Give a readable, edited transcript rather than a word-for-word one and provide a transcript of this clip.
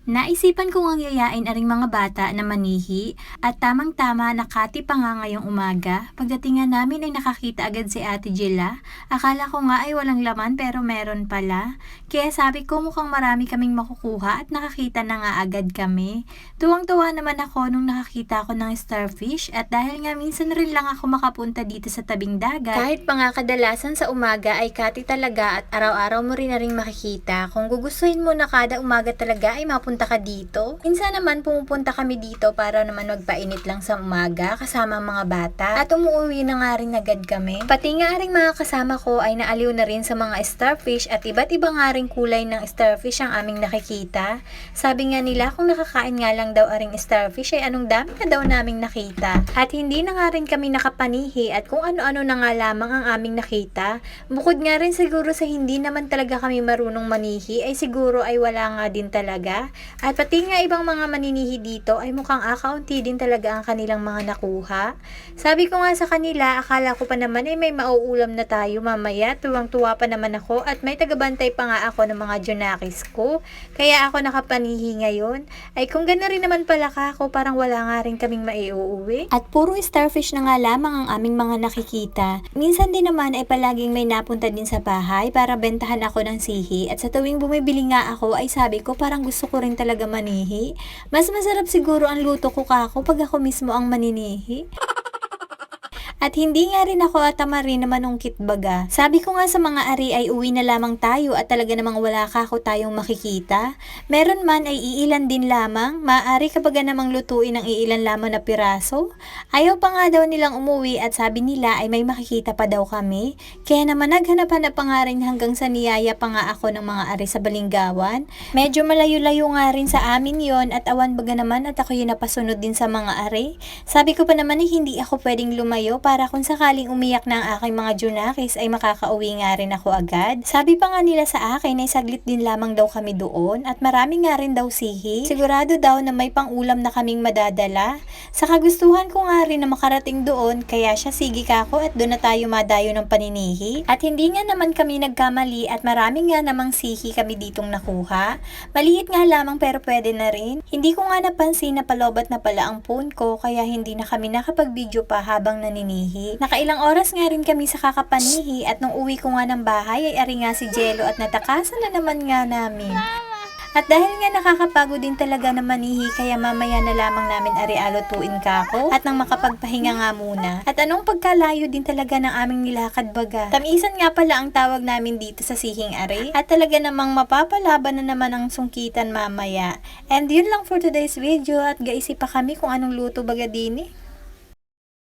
Naisipan kong ang yayain aring mga bata na manihi at tamang-tama nakati pa nga ngayong umaga. Pagdating nga namin ay nakakita agad si Ate Jilla. Akala ko nga ay walang laman pero meron pala. Kaya sabi ko mukhang marami kaming makukuha at nakakita na nga agad kami. Tuwang-tuwa naman ako nung nakakita ko ng starfish at dahil nga minsan rin lang ako makapunta dito sa tabing dagat. Kahit pa nga kadalasan sa umaga ay kati talaga at araw-araw mo rin na rin makikita. Kung gugustuhin mo na kada umaga talaga ay mapunta ka dito. Minsan naman pumupunta kami dito para naman magpainit lang sa umaga kasama ang mga bata at umuwi na nga rin agad kami. Pati nga rin mga kasama ko ay naaliw na rin sa mga starfish at iba't iba nga rin kulay ng starfish ang aming nakikita. Sabi nga nila kung nakakain nga lang daw aring starfish ay anong dami na daw naming nakita. At hindi na nga rin kami nakapanihi at kung ano-ano na nga lamang ang aming nakita. Bukod nga rin siguro sa hindi naman talaga kami marunong manihi ay siguro ay wala nga din talaga. At pati nga ibang mga maninihi dito ay mukhang akaunti din talaga ang kanilang mga nakuha. Sabi ko nga sa kanila, akala ko pa naman ay may mauulam na tayo mamaya. Tuwang-tuwa pa naman ako at may tagabantay pa nga ako ng mga junakis ko. Kaya ako nakapanihi ngayon. Ay kung gano'n rin naman pala ako, parang wala nga rin kaming maiuuwi. At puro starfish na nga lamang ang aming mga nakikita. Minsan din naman ay palaging may napunta din sa bahay para bentahan ako ng sihi. At sa tuwing bumibili nga ako ay sabi ko parang gusto ko rin talaga manihi. Mas masarap siguro ang luto ko kako pag ako mismo ang maninihi. At hindi nga rin ako atama rin na manungkit baga. Sabi ko nga sa mga ari ay uwi na lamang tayo at talaga namang wala kako tayong makikita. Meron man ay iilan din lamang. Maaari ka baga namang lutuin ng iilan lamang na piraso. Ayaw pa nga daw nilang umuwi at sabi nila ay may makikita pa daw kami. Kaya naman naghanap-hanap pa nga rin hanggang sa niyaya pa nga ako ng mga ari sa Balinggawan. Medyo malayo-layo nga rin sa amin yon at awan baga naman at ako yun napasunod din sa mga ari. Sabi ko pa naman ay hindi ako pwedeng lumayo para kung sakaling umiyak na ang aking mga junakis ay makakauwi nga rin ako agad. Sabi pa nga nila sa akin ay saglit din lamang daw kami doon at marami nga rin daw sihi. Sigurado daw na may pang-ulam na kaming madadala. Sa kagustuhan ko nga rin na makarating doon kaya siya sige kako at doon na tayo madayo ng paninihi. At hindi nga naman kami nagkamali at marami nga namang sihi kami ditong nakuha. Maliit nga lamang pero pwede na rin. Hindi ko nga napansin na palobat na pala ang phone ko kaya hindi na kami nakapag-video pa habang naninihi. Nakailang oras nga rin kami sa kakapanihi at nung uwi ko nga ng bahay ay ari nga si Jello at natakasan na naman nga namin. At dahil nga nakakapagod din talaga na manihi kaya mamaya na lamang namin ari alutuin kako at nang makapagpahinga nga muna. At anong pagkalayo din talaga ng aming nilakad baga. Tamisan nga pala ang tawag namin dito sa sihing ari at talaga namang mapapalaban na naman ang sungkitan mamaya. And yun lang for today's video at gaisip pa kami kung anong luto baga din eh.